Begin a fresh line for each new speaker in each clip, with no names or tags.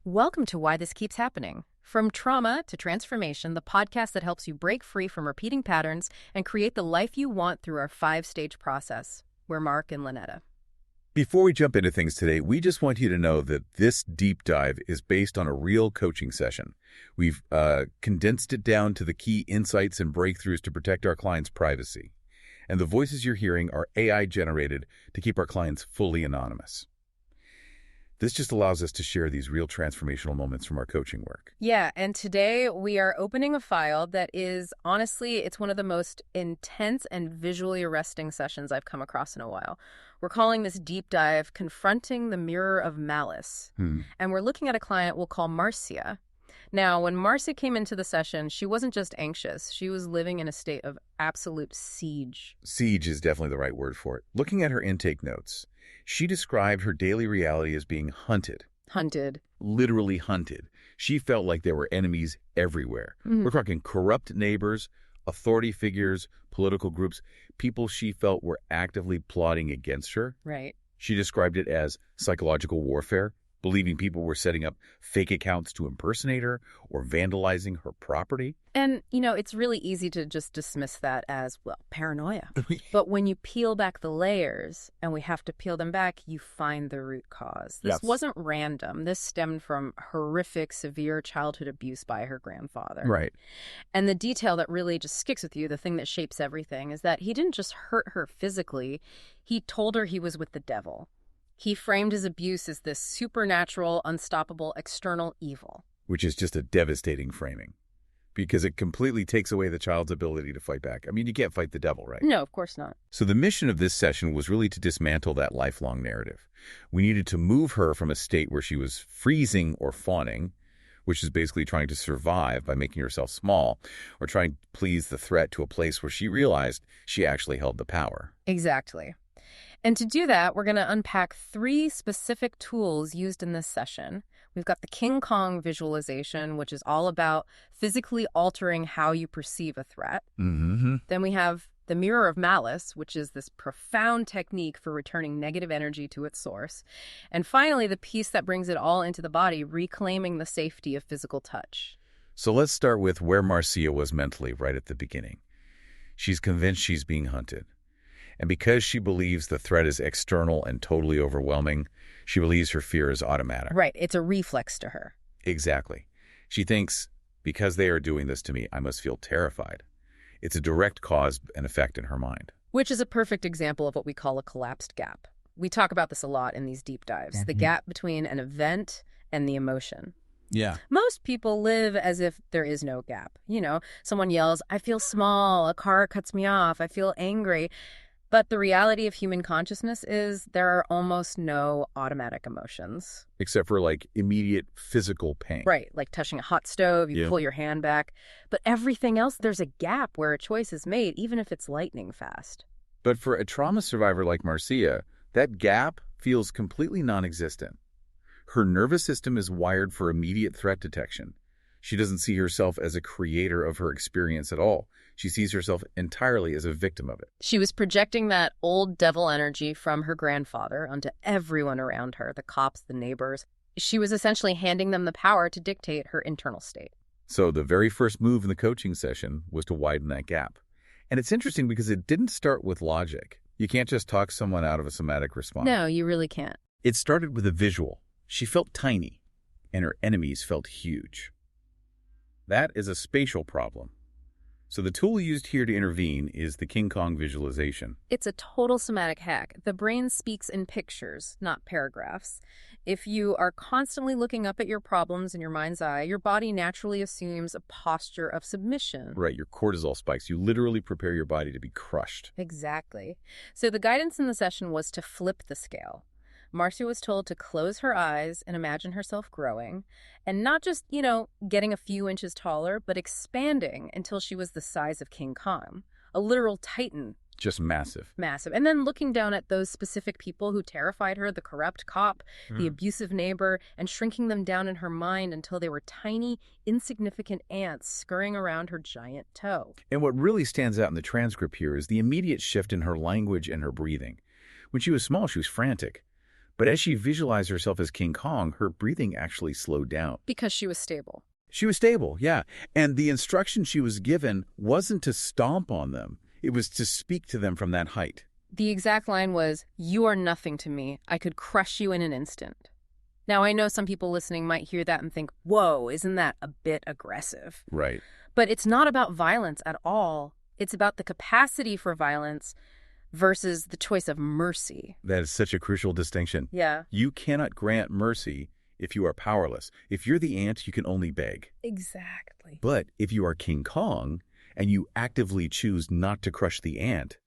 Welcome to Why This Keeps Happening. From trauma to transformation, the podcast that helps you break free from repeating patterns and create the life you want through our 5-stage process. We're Mark and Lynetta.
Before we jump into things today, we just want you to know that this deep dive is based on a real coaching session. We've condensed it down to the key insights and breakthroughs to protect our clients' privacy. And the voices you're hearing are AI-generated to keep our clients fully anonymous. This just allows us to share these real transformational moments from our coaching work.
Yeah, and today we are opening a file that is, honestly, it's one of the most intense and visually arresting sessions I've come across in a while. We're calling this deep dive Confronting the Mirror of Malice. And we're looking at a client we'll call Marcia. Now, when Marcia came into the session, she wasn't just anxious. She was living in a state of absolute siege.
Siege is definitely the right word for it. Looking at her intake notes, she described her daily reality as being hunted.
Hunted.
Literally hunted. She felt like there were enemies everywhere. We're talking corrupt neighbors, authority figures, political groups, people she felt were actively plotting against her.
Right.
She described it as psychological warfare, believing people were setting up fake accounts to impersonate her or vandalizing her property.
And, it's really easy to just dismiss that as, well, paranoia. But when you peel back the layers, and we have to peel them back, you find the root cause. This wasn't random. This stemmed from horrific, severe childhood abuse by her grandfather.
Right.
And the detail that really just sticks with you, the thing that shapes everything, is that he didn't just hurt her physically. He told her he was with the devil. He framed his abuse as this supernatural, unstoppable, external evil.
Which is just a devastating framing, because it completely takes away the child's ability to fight back. I mean, you can't fight the devil, right?
No, of course not.
So the mission of this session was really to dismantle that lifelong narrative. We needed to move her from a state where she was freezing or fawning, which is basically trying to survive by making herself small, or trying to please the threat, to a place where she realized she actually held the power.
Exactly. And to do that, we're going to unpack 3 specific tools used in this session. We've got the King Kong visualization, which is all about physically altering how you perceive a threat. Then we have the Mirror of Malice, which is this profound technique for returning negative energy to its source. And finally, the piece that brings it all into the body, reclaiming the safety of physical touch.
So let's start with where Marcia was mentally right at the beginning. She's convinced she's being hunted. And because she believes the threat is external and totally overwhelming, she believes her fear is automatic.
Right. It's a reflex to her.
Exactly. She thinks, because they are doing this to me, I must feel terrified. It's a direct cause and effect in her mind.
Which is a perfect example of what we call a collapsed gap. We talk about this a lot in these deep dives, the gap between an event and the emotion.
Yeah.
Most people live as if there is no gap. Someone yells, I feel small, a car cuts me off, I feel angry. But the reality of human consciousness is there are almost no automatic emotions.
Except for immediate physical pain.
Right, like touching a hot stove, you pull your hand back. But everything else, there's a gap where a choice is made, even if it's lightning fast.
But for a trauma survivor like Marcia, that gap feels completely non-existent. Her nervous system is wired for immediate threat detection. She doesn't see herself as a creator of her experience at all. She sees herself entirely as a victim of it.
She was projecting that old devil energy from her grandfather onto everyone around her, the cops, the neighbors. She was essentially handing them the power to dictate her internal state.
So the very first move in the coaching session was to widen that gap. And it's interesting because it didn't start with logic. You can't just talk someone out of a somatic response.
No, you really can't.
It started with a visual. She felt tiny, and her enemies felt huge. That is a spatial problem. So the tool used here to intervene is the King Kong visualization.
It's a total somatic hack. The brain speaks in pictures, not paragraphs. If you are constantly looking up at your problems in your mind's eye, your body naturally assumes a posture of submission.
Right, your cortisol spikes. You literally prepare your body to be crushed.
Exactly. So the guidance in the session was to flip the scale. Marcia was told to close her eyes and imagine herself growing, and not just, getting a few inches taller, but expanding until she was the size of King Kong, a literal titan.
Just massive.
Massive. And then looking down at those specific people who terrified her, the corrupt cop, the abusive neighbor, and shrinking them down in her mind until they were tiny, insignificant ants scurrying around her giant toe.
And what really stands out in the transcript here is the immediate shift in her language and her breathing. When she was small, she was frantic. But as she visualized herself as King Kong, her breathing actually slowed down.
Because she was stable.
She was stable, yeah. And the instruction she was given wasn't to stomp on them. It was to speak to them from that height.
The exact line was, "You are nothing to me. I could crush you in an instant." Now, I know some people listening might hear that and think, whoa, isn't that a bit aggressive?
Right.
But it's not about violence at all. It's about the capacity for violence versus the choice of mercy.
That is such a crucial distinction.
Yeah.
You cannot grant mercy if you are powerless. If you're the ant, you can only beg.
Exactly.
But if you are King Kong and you actively choose not to crush the ant,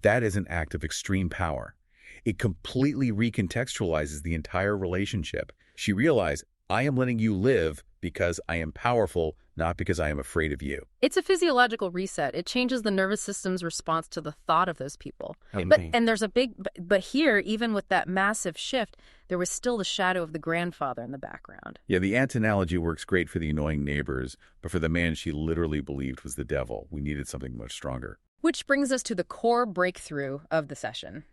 that is an act of extreme power. It completely recontextualizes the entire relationship. She realized, I am letting you live because I am powerful, not because I am afraid of you.
It's a physiological reset. It changes the nervous system's response to the thought of those people. And there's a but here, even with that massive shift, there was still the shadow of the grandfather in the background.
Yeah, the ant analogy works great for the annoying neighbors, but for the man she literally believed was the devil, we needed something much stronger.
Which brings us to the core breakthrough of the session,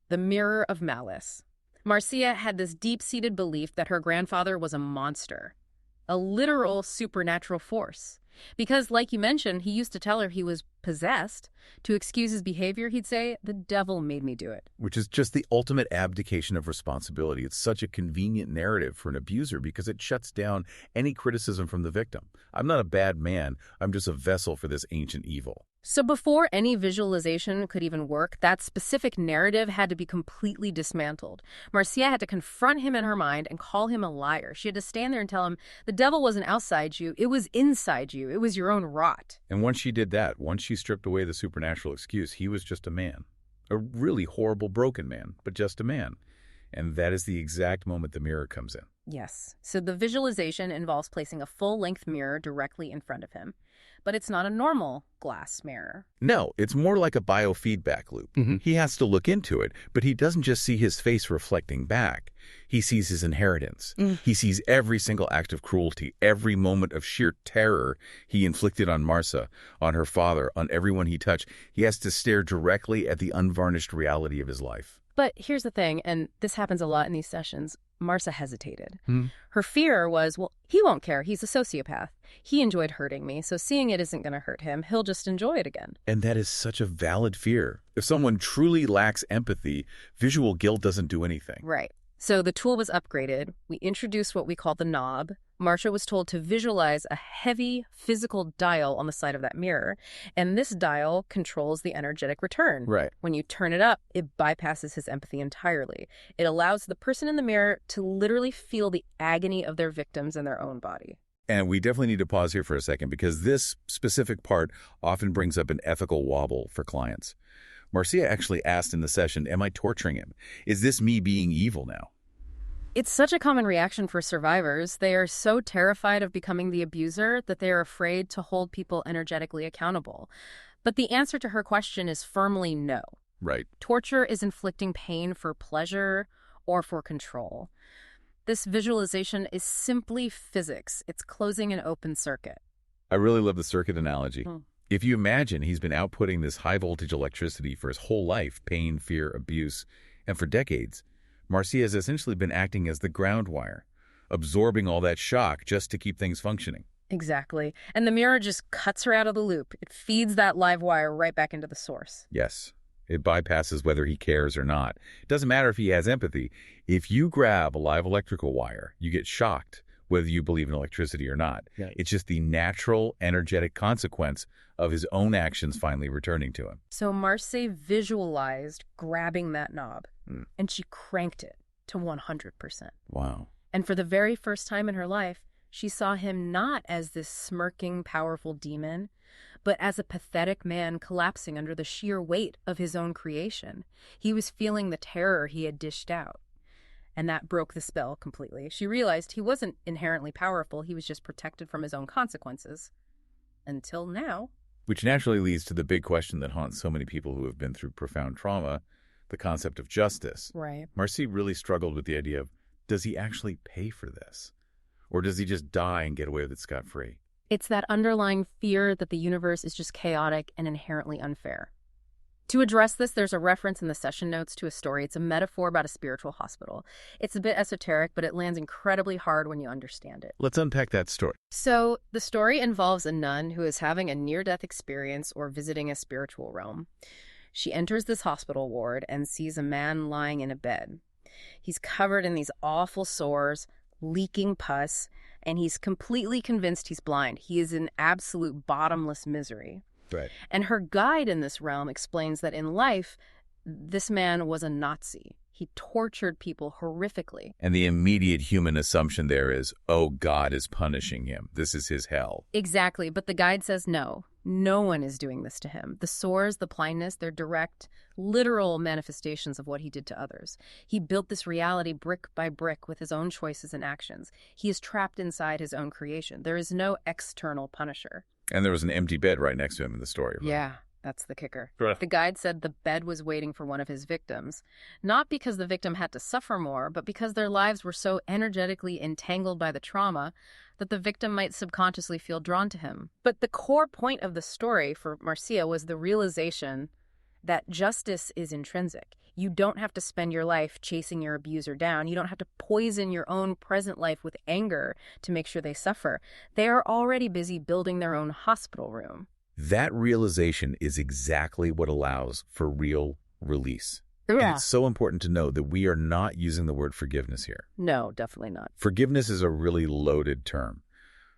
the Mirror of Malice. Marcia had this deep-seated belief that her grandfather was a monster, a literal supernatural force. Because, like you mentioned, he used to tell her he was possessed. To excuse his behavior, he'd say, "The devil made me do it."
Which is just the ultimate abdication of responsibility. It's such a convenient narrative for an abuser because it shuts down any criticism from the victim. I'm not a bad man. I'm just a vessel for this ancient evil.
So before any visualization could even work, that specific narrative had to be completely dismantled. Marcia had to confront him in her mind and call him a liar. She had to stand there and tell him, the devil wasn't outside you, it was inside you. It was your own rot.
And once she did that, once she stripped away the supernatural excuse, he was just a man. A really horrible, broken man, but just a man. And that is the exact moment the mirror comes in.
Yes. So the visualization involves placing a full-length mirror directly in front of him. But it's not a normal glass mirror.
No, it's more like a biofeedback loop. He has to look into it, but he doesn't just see his face reflecting back. He sees his inheritance. He sees every single act of cruelty, every moment of sheer terror he inflicted on Marcia, on her father, on everyone he touched. He has to stare directly at the unvarnished reality of his life.
But here's the thing, and this happens a lot in these sessions. Marcia hesitated. Her fear was, well, he won't care. He's a sociopath. He enjoyed hurting me, so seeing it isn't going to hurt him. He'll just enjoy it again.
And that is such a valid fear. If someone truly lacks empathy, visual guilt doesn't do anything.
Right. So the tool was upgraded. We introduced what we call the knob. Marcia was told to visualize a heavy physical dial on the side of that mirror. And this dial controls the energetic return.
Right.
When you turn it up, it bypasses his empathy entirely. It allows the person in the mirror to literally feel the agony of their victims in their own body.
And we definitely need to pause here for a second because this specific part often brings up an ethical wobble for clients. Marcia actually asked in the session, am I torturing him? Is this me being evil now?
It's such a common reaction for survivors. They are so terrified of becoming the abuser that they are afraid to hold people energetically accountable. But the answer to her question is firmly no.
Right.
Torture is inflicting pain for pleasure or for control. This visualization is simply physics. It's closing an open circuit.
I really love the circuit analogy. If you imagine he's been outputting this high-voltage electricity for his whole life, pain, fear, abuse, and for decades, Marcia has essentially been acting as the ground wire, absorbing all that shock just to keep things functioning.
Exactly. And the mirror just cuts her out of the loop. It feeds that live wire right back into the source.
Yes. It bypasses whether he cares or not. It doesn't matter if he has empathy. If you grab a live electrical wire, you get shocked, whether you believe in electricity or not. Yeah. It's just the natural, energetic consequence of his own actions finally returning to him.
So Marcia visualized grabbing that knob, and she cranked it to 100%.
Wow.
And for the very first time in her life, she saw him not as this smirking, powerful demon, but as a pathetic man collapsing under the sheer weight of his own creation. He was feeling the terror he had dished out. And that broke the spell completely. She realized he wasn't inherently powerful. He was just protected from his own consequences. Until now.
Which naturally leads to the big question that haunts so many people who have been through profound trauma, the concept of justice.
Right.
Marcia really struggled with the idea of, does he actually pay for this? Or does he just die and get away with it scot-free?
It's that underlying fear that the universe is just chaotic and inherently unfair. To address this, there's a reference in the session notes to a story. It's a metaphor about a spiritual hospital. It's a bit esoteric, but it lands incredibly hard when you understand it.
Let's unpack that story.
So, the story involves a nun who is having a near-death experience or visiting a spiritual realm. She enters this hospital ward and sees a man lying in a bed. He's covered in these awful sores, leaking pus, and he's completely convinced he's blind. He is in absolute bottomless misery.
Right.
And her guide in this realm explains that in life, this man was a Nazi. He tortured people horrifically.
And the immediate human assumption there is, oh, God is punishing him. This is his hell.
Exactly. But the guide says no. No one is doing this to him. The sores, the blindness, they're direct, literal manifestations of what he did to others. He built this reality brick by brick with his own choices and actions. He is trapped inside his own creation. There is no external punisher.
And there was an empty bed right next to him in the story. Right?
Yeah, that's the kicker.
Right.
The guide said the bed was waiting for one of his victims, not because the victim had to suffer more, but because their lives were so energetically entangled by the trauma that the victim might subconsciously feel drawn to him. But the core point of the story for Marcia was the realization that justice is intrinsic. You don't have to spend your life chasing your abuser down. You don't have to poison your own present life with anger to make sure they suffer. They are already busy building their own hospital room.
That realization is exactly what allows for real release.
Yeah.
And it's so important to know that we are not using the word forgiveness here.
No, definitely not.
Forgiveness is a really loaded term.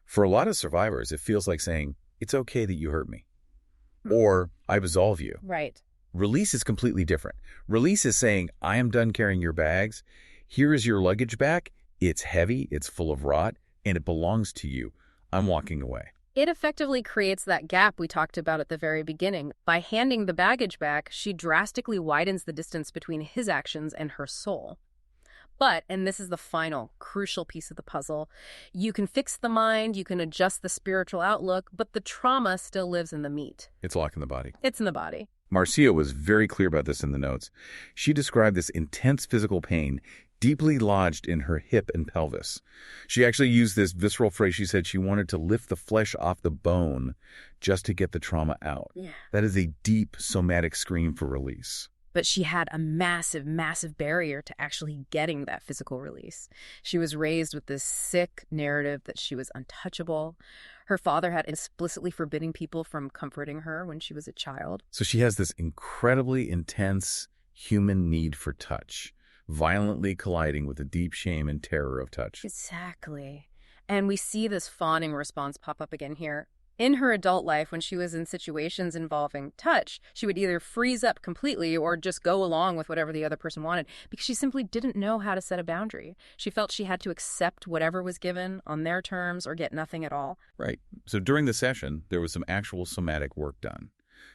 For a lot of survivors, it feels like saying, it's okay that you hurt me, or I absolve you.
Right.
Release is completely different. Release is saying, I am done carrying your bags. Here is your luggage back. It's heavy, it's full of rot, and it belongs to you. I'm walking away.
It effectively creates that gap we talked about at the very beginning. By handing the baggage back, she drastically widens the distance between his actions and her soul. But, and this is the final crucial piece of the puzzle, you can fix the mind, you can adjust the spiritual outlook, but the trauma still lives in the meat.
It's locked in the body.
It's in the body.
Marcia was very clear about this in the notes. She described this intense physical pain deeply lodged in her hip and pelvis. She actually used this visceral phrase. She said she wanted to lift the flesh off the bone just to get the trauma out.
Yeah.
That is a deep somatic scream for release.
But she had a massive, massive barrier to actually getting that physical release. She was raised with this sick narrative that she was untouchable. Her father had explicitly forbidding people from comforting her when she was a child.
So she has this incredibly intense human need for touch, violently colliding with the deep shame and terror of touch.
Exactly. And we see this fawning response pop up again here. In her adult life, when she was in situations involving touch, she would either freeze up completely or just go along with whatever the other person wanted because she simply didn't know how to set a boundary. She felt she had to accept whatever was given on their terms or get nothing at all.
Right. So during the session, there was some actual somatic work done.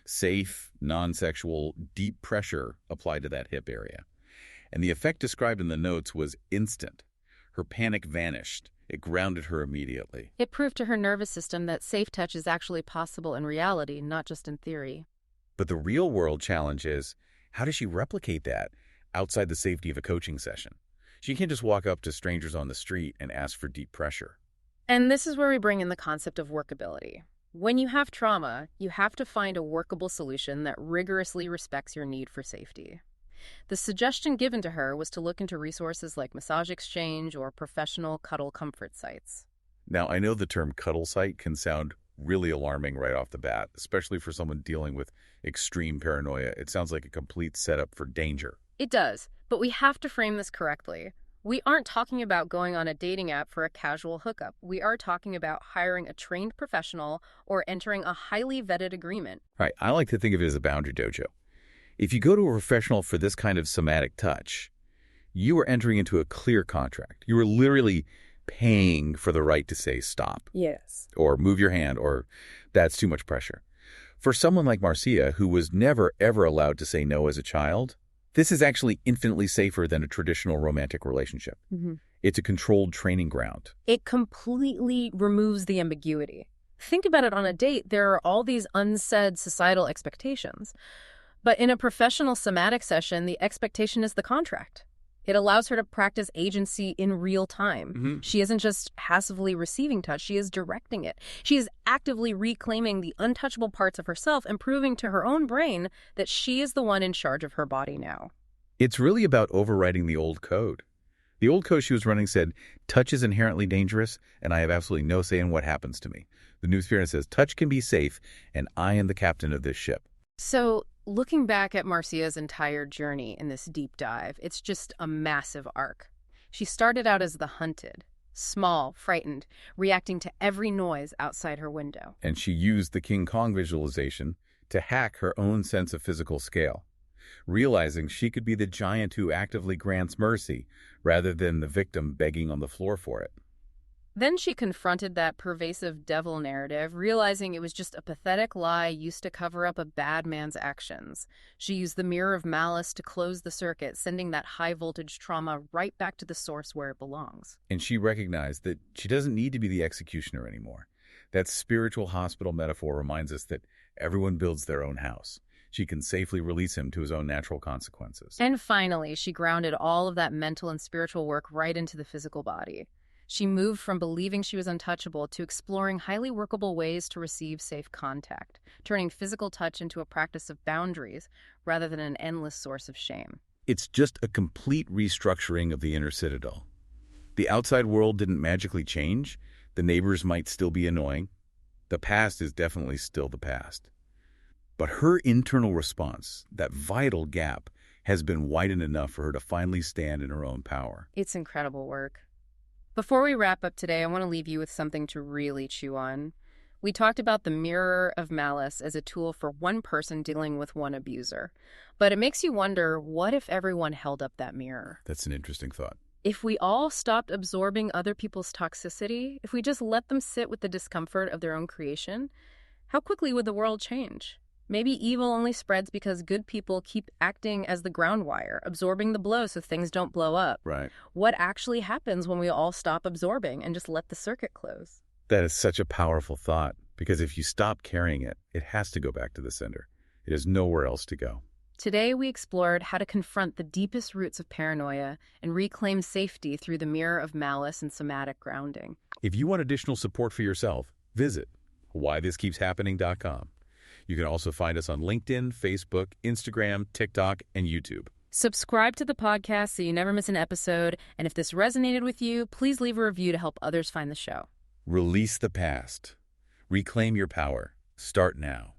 Safe, non-sexual, deep pressure applied to that hip area. And the effect described in the notes was instant. Her panic vanished. It grounded her immediately.
It proved to her nervous system that safe touch is actually possible in reality, not just in theory.
But the real-world challenge is, how does she replicate that outside the safety of a coaching session? She can't just walk up to strangers on the street and ask for deep pressure.
And this is where we bring in the concept of workability. When you have trauma, you have to find a workable solution that rigorously respects your need for safety. The suggestion given to her was to look into resources like Massage Exchange or professional cuddle comfort sites.
Now, I know the term cuddle site can sound really alarming right off the bat, especially for someone dealing with extreme paranoia. It sounds like a complete setup for danger.
It does, but we have to frame this correctly. We aren't talking about going on a dating app for a casual hookup. We are talking about hiring a trained professional or entering a highly vetted agreement.
Right. I like to think of it as a boundary dojo. If you go to a professional for this kind of somatic touch, you are entering into a clear contract. You are literally paying for the right to say stop.
Yes.
Or move your hand, or that's too much pressure. For someone like Marcia, who was never, ever allowed to say no as a child, this is actually infinitely safer than a traditional romantic relationship.
Mm-hmm.
It's a controlled training ground.
It completely removes the ambiguity. Think about it on a date. There are all these unsaid societal expectations. But in a professional somatic session, the expectation is the contract. It allows her to practice agency in real time.
Mm-hmm.
She isn't just passively receiving touch, she is directing it. She is actively reclaiming the untouchable parts of herself and proving to her own brain that she is the one in charge of her body now.
It's really about overriding the old code. The old code she was running said, touch is inherently dangerous, and I have absolutely no say in what happens to me. The new spirit says, touch can be safe, and I am the captain of this ship.
So, looking back at Marcia's entire journey in this deep dive, it's just a massive arc. She started out as the hunted, small, frightened, reacting to every noise outside her window.
And she used the King Kong visualization to hack her own sense of physical scale, realizing she could be the giant who actively grants mercy rather than the victim begging on the floor for it.
Then she confronted that pervasive devil narrative, realizing it was just a pathetic lie used to cover up a bad man's actions. She used the Mirror of Malice to close the circuit, sending that high-voltage trauma right back to the source where it belongs.
And she recognized that she doesn't need to be the executioner anymore. That spiritual hospital metaphor reminds us that everyone builds their own house. She can safely release him to his own natural consequences.
And finally, she grounded all of that mental and spiritual work right into the physical body. She moved from believing she was untouchable to exploring highly workable ways to receive safe contact, turning physical touch into a practice of boundaries rather than an endless source of shame.
It's just a complete restructuring of the inner citadel. The outside world didn't magically change. The neighbors might still be annoying. The past is definitely still the past. But her internal response, that vital gap, has been widened enough for her to finally stand in her own power.
It's incredible work. Before we wrap up today, I want to leave you with something to really chew on. We talked about the Mirror of Malice as a tool for one person dealing with one abuser. But it makes you wonder, what if everyone held up that mirror?
That's an interesting thought.
If we all stopped absorbing other people's toxicity, if we just let them sit with the discomfort of their own creation, how quickly would the world change? Maybe evil only spreads because good people keep acting as the ground wire, absorbing the blow so things don't blow up.
Right.
What actually happens when we all stop absorbing and just let the circuit close?
That is such a powerful thought, because if you stop carrying it, it has to go back to the sender. It has nowhere else to go.
Today, we explored how to confront the deepest roots of paranoia and reclaim safety through the Mirror of Malice and somatic grounding.
If you want additional support for yourself, visit whythiskeepshappening.com. You can also find us on LinkedIn, Facebook, Instagram, TikTok, and YouTube.
Subscribe to the podcast so you never miss an episode. And if this resonated with you, please leave a review to help others find the show.
Release the past. Reclaim your power. Start now.